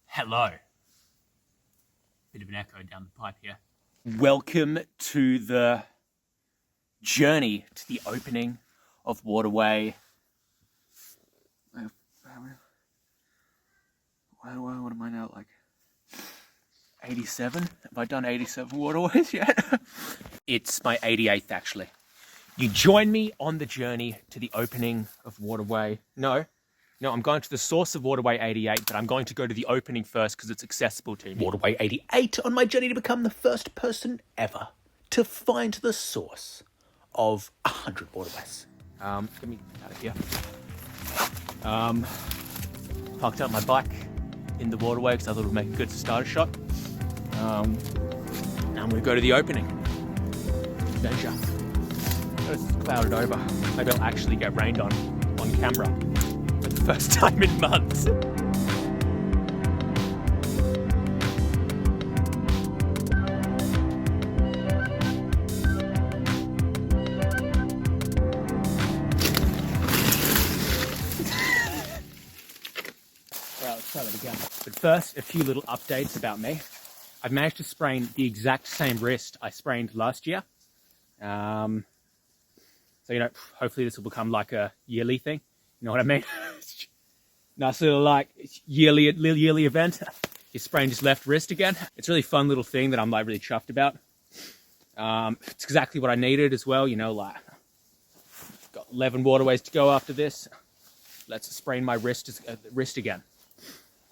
Hello. Bit of an echo down the pipe here. Welcome to the journey to the opening of waterway. What am I now, like 87? Have I done 87 waterways yet? It's my 88th, actually. You join me on the journey to the opening of waterway. No, I'm going to the source of waterway 88, but I'm going to go to the opening first because it's accessible to me. Waterway 88 on my journey to become the first person ever to find the source of 100 waterways. Get me out of here. Parked up my bike in the waterway because I thought it would make a good starter shot. Now I'm going to go to the opening. Adventure. It's clouded over. Maybe I'll actually get rained on camera for the first time in months. Let's try that again. But first, a few little updates about me. I've managed to sprain the exact same wrist I sprained last year. So, hopefully this will become like a yearly thing. You know what I mean? Nice little like yearly event. You sprained his left wrist again. It's a really fun little thing that I'm like really chuffed about. It's exactly what I needed as well. Like got 11 waterways to go after this. Let's sprain my wrist again.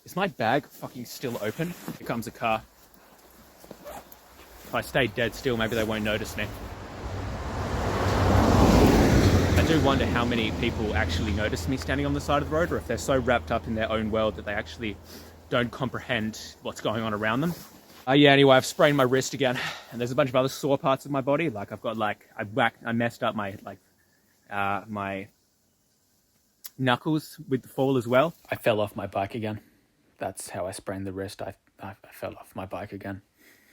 Is my bag fucking still open? Here comes a car. If I stay dead still, maybe they won't notice me. I do wonder how many people actually notice me standing on the side of the road, or if they're so wrapped up in their own world that they actually don't comprehend what's going on around them. Anyway, I've sprained my wrist again, and there's a bunch of other sore parts of my body. Like I've got I messed up my my knuckles with the fall as well. I fell off my bike again. That's how I sprained the wrist. I fell off my bike again.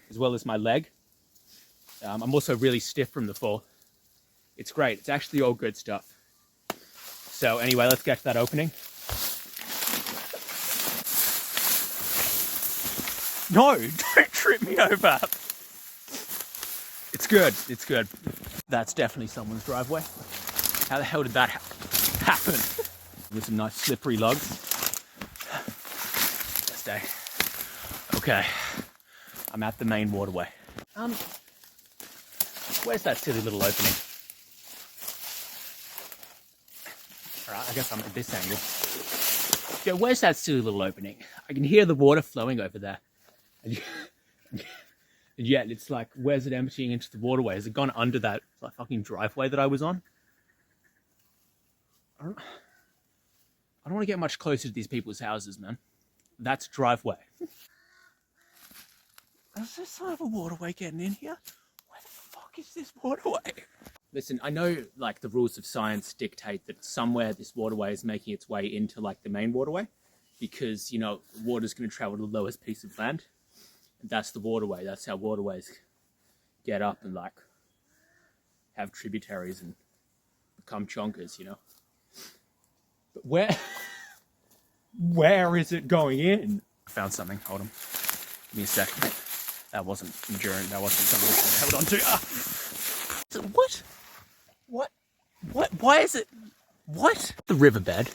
As well as my leg. I'm also really stiff from the fall. It's great. It's actually all good stuff. So anyway, let's get to that opening. No, don't trip me over. It's good. It's good. That's definitely someone's driveway. How the hell did that happen? With some nice slippery logs. Best day. Okay. I'm at the main waterway. Where's that silly little opening? Alright, I guess I'm at this angle. Yeah, where's that silly little opening? I can hear the water flowing over there. And yet it's like, where's it emptying into the waterway? Has it gone under that fucking driveway that I was on? I don't want to get much closer to these people's houses, man. That's driveway. Is there some of a waterway getting in here? Where the fuck is this waterway? Listen, I know like the rules of science dictate that somewhere this waterway is making its way into like the main waterway because, water's going to travel to the lowest piece of land. And that's the waterway. That's how waterways get up and like have tributaries and become chonkers, But where is it going in? I found something. Hold on. Give me a sec. That wasn't enduring. That wasn't something I held on to. What? Why is it? What? The riverbed.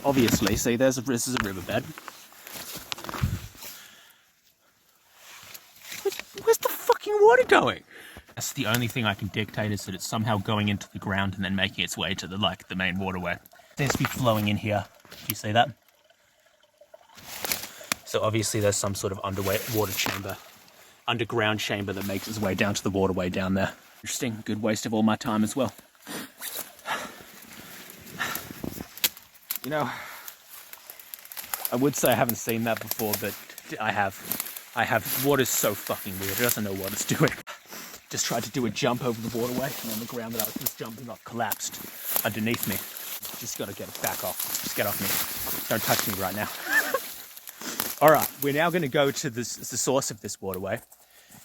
Obviously, see, this is a riverbed. Where's the fucking water going? That's the only thing I can dictate is that it's somehow going into the ground and then making its way to the main waterway. It seems to be flowing in here. Do you see that? So obviously there's some sort of underground chamber that makes its way down to the waterway down there. Interesting, good waste of all my time as well. I would say I haven't seen that before, but I have. Water's so fucking weird, it doesn't know what it's doing. Just tried to do a jump over the waterway, and on the ground that I was just jumping off collapsed underneath me. Just gotta get it back off. Just get off me. Don't touch me right now. Alright, we're now going to go to the source of this waterway,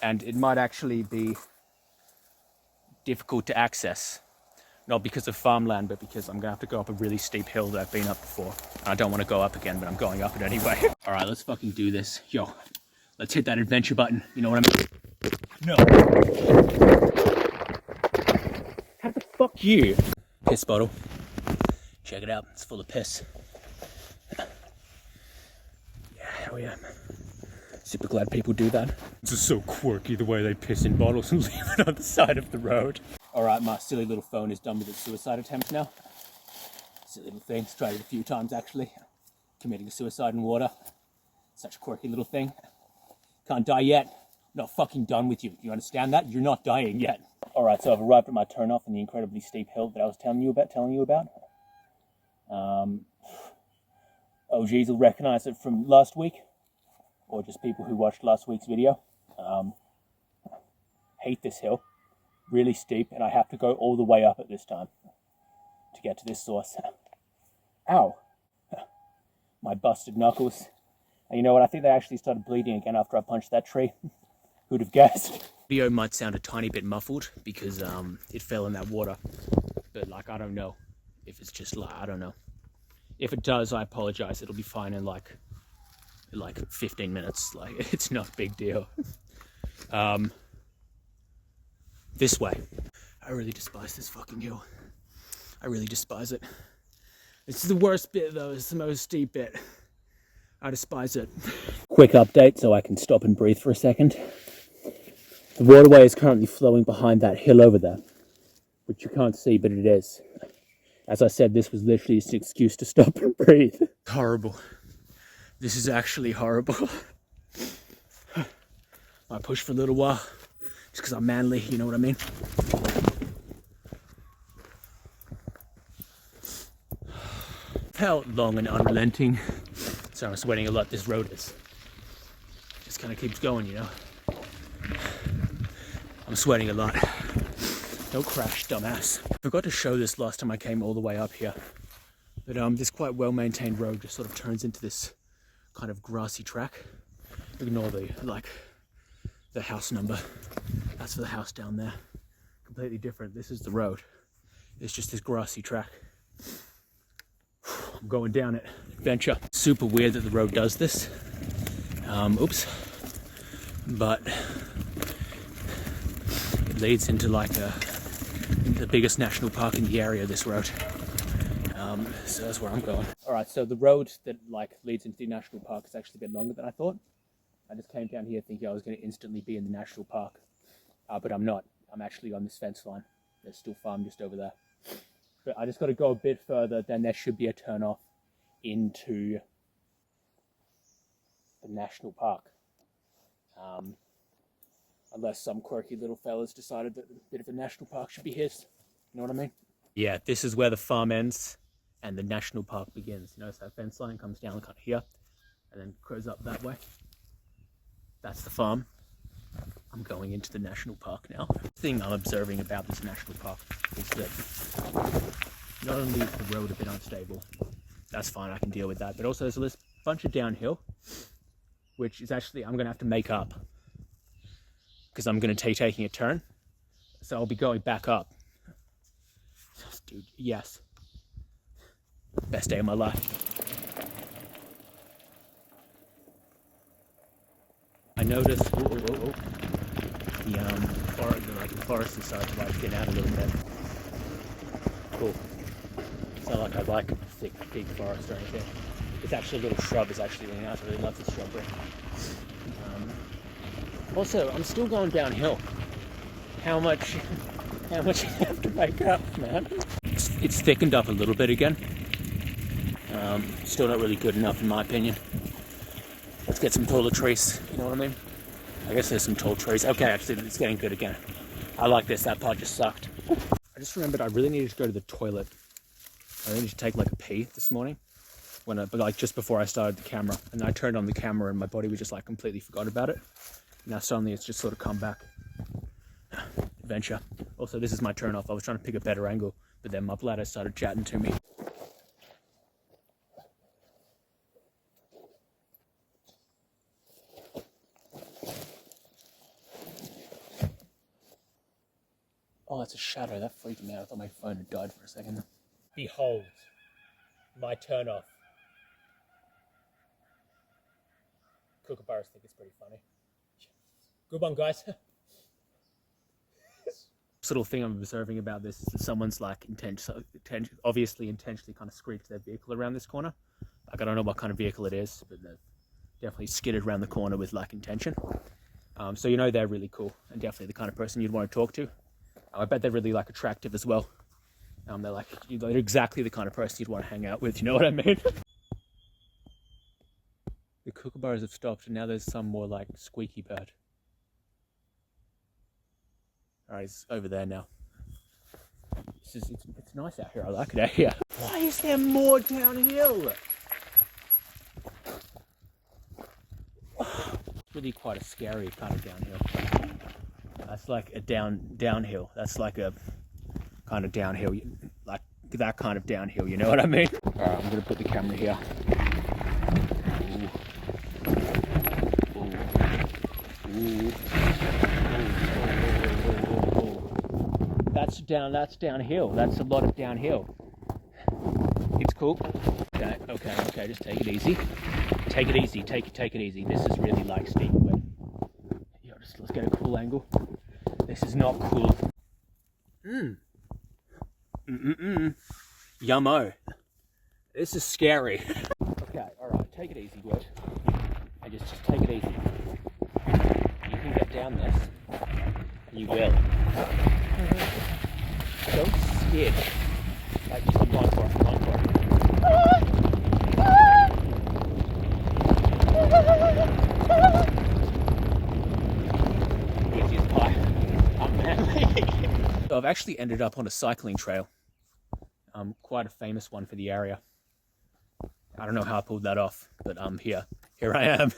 and it might actually be difficult to access Not because of farmland, but because I'm gonna have to go up a really steep hill that I've been up before. I don't want to go up again, but I'm going up it anyway. All right, let's fucking do this. Yo, let's hit that adventure button. You know what I mean? No. How the fuck you? Piss bottle. Check it out, it's full of piss. Yeah, hell yeah. Super glad people do that. It's just so quirky the way they piss in bottles and leave it on the side of the road. All right, my silly little phone is done with its suicide attempt now. Silly little thing, it's tried it a few times actually. Committing suicide in water. Such a quirky little thing. Can't die yet. I'm not fucking done with you. You understand that? You're not dying yet. All right, so I've arrived at my turnoff in the incredibly steep hill that I was telling you about. OGs will recognize it from last week, or just people who watched last week's video. Hate this hill. Really steep, and I have to go all the way up at this time to get to this source. Ow. My busted knuckles. And you know what? I think they actually started bleeding again after I punched that tree. Who'd have guessed? Video might sound a tiny bit muffled because it fell in that water. But like, I don't know if it's just like, I don't know. If it does, I apologize. It'll be fine in like 15 minutes. Like, it's not a big deal. This way. I really despise this fucking hill. I really despise it. It's the worst bit though, it's the most steep bit. I despise it. Quick update so I can stop and breathe for a second. The waterway is currently flowing behind that hill over there, which you can't see, but it is. As I said, this was literally just an excuse to stop and breathe. Horrible. This is actually horrible. I pushed for a little while, just because I'm manly, you know what I mean? How long and unrelenting. So I'm sweating a lot, this road is. Just kind of keeps going, you know? I'm sweating a lot. Don't crash, dumbass. I forgot to show this last time I came all the way up here. But this quite well-maintained road just sort of turns into this kind of grassy track. Ignore the house number. That's for the house down there. Completely different. This is the road. It's just this grassy track. I'm going down it. Adventure. Super weird that the road does this. Oops. But it leads into like the biggest national park in the area, this road. So that's where I'm going. All right, so the road that like leads into the national park is actually a bit longer than I thought. I just came down here thinking I was going to instantly be in the national park, but I'm not. I'm actually on this fence line. There's still farm just over there. But I just got to go a bit further, then there should be a turn off into the national park. Unless some quirky little fella's decided that a bit of a national park should be his. You know what I mean? Yeah, this is where the farm ends and the national park begins. You notice that fence line comes down kind of here and then goes up that way. That's the farm. I'm going into the national park now. The thing I'm observing about this national park is that not only is the road a bit unstable, that's fine, I can deal with that, but also there's a bunch of downhill, which is actually, I'm going to have to make up because I'm going to be taking a turn. So I'll be going back up. Dude, yes. Best day of my life. I noticed the forest decided to like get out a little bit. Cool. It's not like I like thick, big forest or anything. It's actually a little shrub is actually really nice. I really love this shrubbery. Also, I'm still going downhill. How much you have to make up, man? It's thickened up a little bit again. Still not really good enough in my opinion. Let's get some taller trees, you know what I mean? I guess there's some tall trees. Okay, actually, it's getting good again. I like this, that part just sucked. I just remembered I really needed to go to the toilet. I needed to take like a pee this morning, but like just before I started the camera. And I turned on the camera and my body was just like completely forgot about it. Now suddenly it's just sort of come back. Adventure. Also, this is my turn off. I was trying to pick a better angle, but then my bladder started chatting to me. Oh, it's a shadow. That freaked me out. I thought my phone had died for a second. Behold, my turn off. Kookaburras think it's pretty funny. Good one, guys. This little thing I'm observing about this is that someone's like obviously intentionally kind of screeched their vehicle around this corner. Like, I don't know what kind of vehicle it is, but they've definitely skidded around the corner with like intention. So you know they're really cool and definitely the kind of person you'd want to talk to. I bet they're really like attractive as well. They're exactly the kind of person you'd want to hang out with. You know what I mean? The kookaburras have stopped, and now there's some more like squeaky bird. Alright, he's over there now. It's nice out here. I like it out here. Why is there more downhill? It's really quite a scary kind of downhill. That's like a downhill. That's like a kind of downhill, like that kind of downhill. You know what I mean? Alright, I'm gonna put the camera here. Ooh. That's downhill. That's a lot of downhill. It's cool. Okay, just take it easy. Take it easy, take it easy. This is really like steep. Yo, let's get a cool angle. This is not cool. Yummo. This is scary. Okay, alright, take it easy, Gwyd. And just take it easy. You can get down this. You will. Don't skid. Like, just run for it. Easiest pie. I'm manly. So I've actually ended up on a cycling trail. Quite a famous one for the area. I don't know how I pulled that off, but here I am.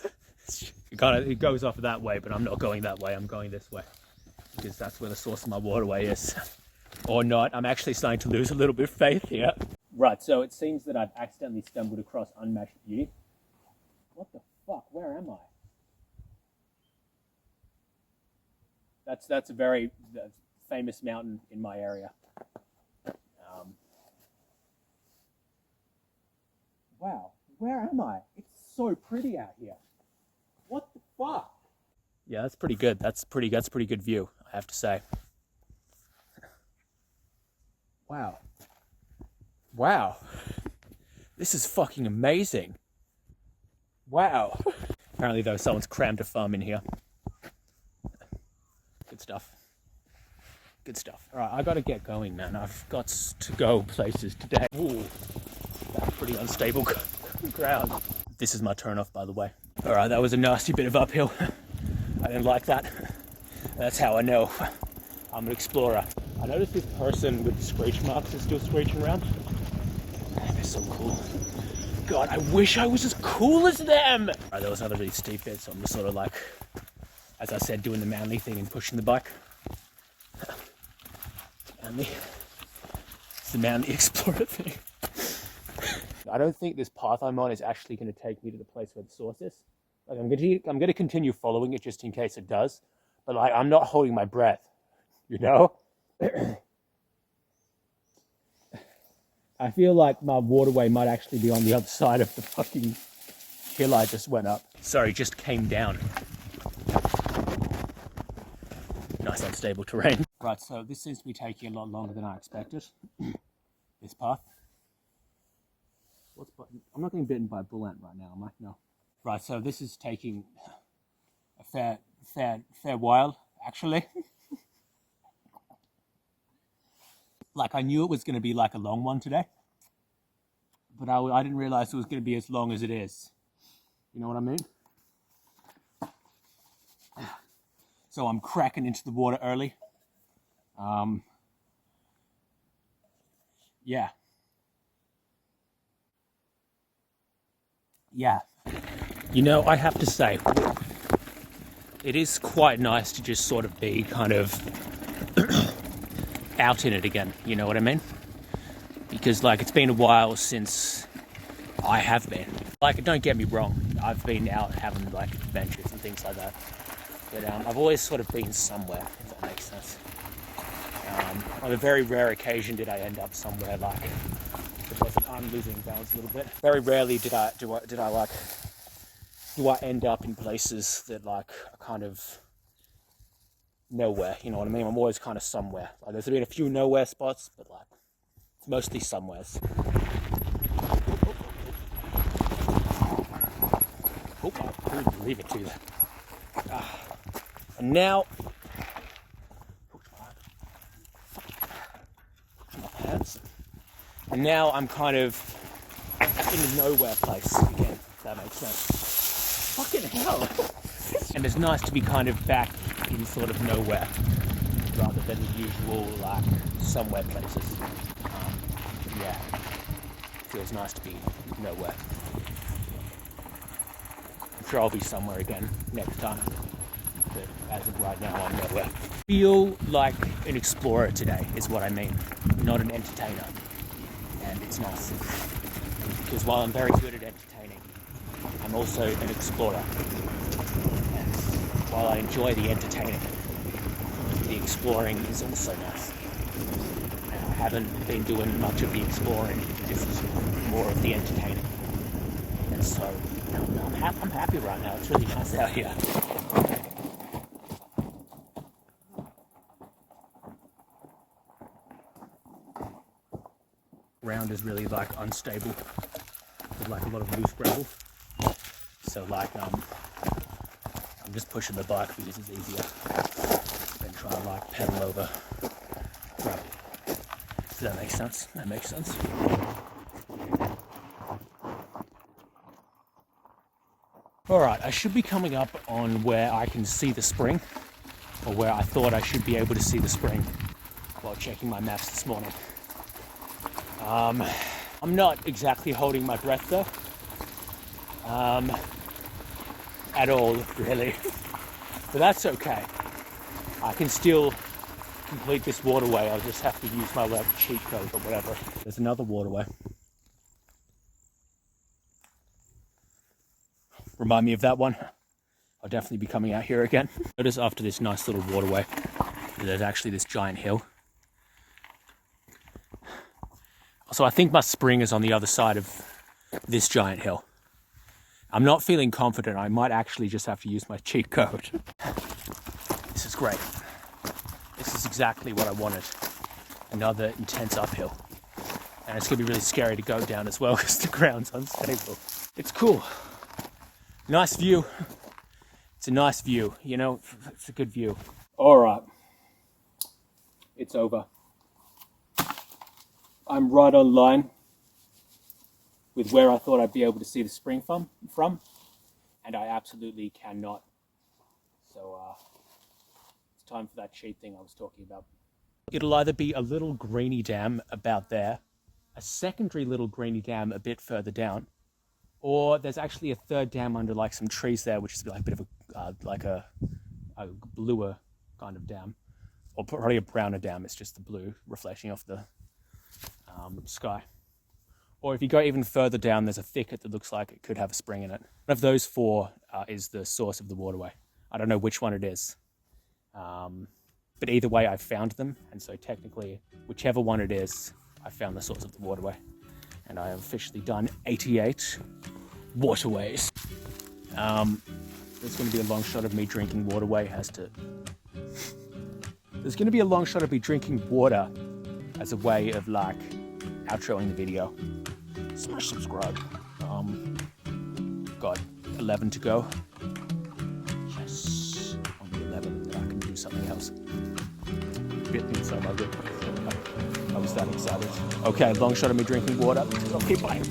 It goes off that way, but I'm not going that way. I'm going this way because that's where the source of my waterway is. Or not. I'm actually starting to lose a little bit of faith here. Right, so it seems that I've accidentally stumbled across unmatched beauty. What the fuck? Where am I? That's a very famous mountain in my area. Wow, where am I? It's so pretty out here. What the fuck? Yeah, that's pretty good. That's pretty good view, I have to say. Wow. This is fucking amazing. Wow. Apparently though, someone's crammed a farm in here. Good stuff. Alright, I gotta get going, man. I've got to go places today. Ooh, that's pretty unstable ground. This is my turn off, by the way. Alright, that was a nasty bit of uphill. I didn't like that. That's how I know I'm an explorer. I noticed this person with the screech marks is still screeching around. They're so cool. God, I wish I was as cool as them! Alright, there was another really steep bit, so I'm just sort of like, as I said, doing the manly thing and pushing the bike. It's the manly explorer thing. I don't think this path I'm on is actually going to take me to the place where the source is. Like, I'm going to continue following it just in case it does, but like, I'm not holding my breath, you know? I feel like my waterway might actually be on the other side of the fucking hill I just went up. Sorry, just came down. Nice unstable terrain. Right, so this seems to be taking a lot longer than I expected. This path. I'm not getting bitten by a bull ant right now, am I? No. Right, so this is taking a fair while, actually. Like, I knew it was going to be like a long one today, but I didn't realize it was going to be as long as it is. You know what I mean? So I'm cracking into the water early. Yeah. You know, I have to say, it is quite nice to just sort of be kind of out in it again, you know what I mean? Because, like, it's been a while since I have been. Like, don't get me wrong, I've been out having, like, adventures and things like that. But I've always sort of been somewhere, if that makes sense. On a very rare occasion did I end up somewhere like it wasn't. I'm losing balance a little bit. Very rarely do I end up in places that like are kind of nowhere, you know what I mean? I'm always kind of somewhere. Like there's been a few nowhere spots, but like it's mostly somewheres. Oh, I couldn't believe it too. And now, my pants. And now I'm kind of in a nowhere place again, if that makes sense. Fucking hell! And it's nice to be kind of back in sort of nowhere, rather than usual like somewhere places. Yeah, feels nice to be nowhere. I'm sure I'll be somewhere again next time, but as of right now, I'm nowhere. Feel like an explorer today is what I mean, not an entertainer. And it's nice, because while I'm very good at entertaining, I'm also an explorer. And while I enjoy the entertaining, the exploring is also nice. I haven't been doing much of the exploring, just more of the entertaining. And so I'm happy right now. It's really nice out here. Ground is really like unstable with like a lot of loose gravel. So like I'm just pushing the bike because it's easier than trying to like pedal over gravel. Does that make sense? That makes sense. Alright, I should be coming up on where I can see the spring, or where I thought I should be able to see the spring while checking my maps this morning. I'm not exactly holding my breath though, at all really, but that's okay. I can still complete this waterway. I'll just have to use my like cheat code or whatever. There's another waterway. Remind me of that one. I'll definitely be coming out here again. Notice after this nice little waterway, there's actually this giant hill. So I think my spring is on the other side of this giant hill. I'm not feeling confident. I might actually just have to use my cheat code. This is great. This is exactly what I wanted. Another intense uphill. And it's gonna be really scary to go down as well because the ground's unstable. It's cool. Nice view. It's a nice view, you know, it's a good view. All right, it's over. I'm right on line with where I thought I'd be able to see the spring from, and I absolutely cannot. So it's time for that cheat thing I was talking about. It'll either be a little greeny dam about there, a secondary little greeny dam a bit further down, or there's actually a third dam under like some trees there, which is like a bit of a bluer kind of dam, or probably a browner dam. It's just the blue reflecting off the sky. Or if you go even further down, there's a thicket that looks like it could have a spring in it. One of those four is the source of the waterway. I don't know which one it is, but either way I've found them, and so technically whichever one it is, I found the source of the waterway, and I have officially done 88 waterways. There's going to be a long shot of me drinking waterway There's going to be a long shot of me drinking water as a way of like outroing the video. Smash subscribe. Got 11 to go. Yes, on the 11, then I can do something else. Bit me inside my lip. I was that excited. Okay, long shot of me drinking water. Okay, bye.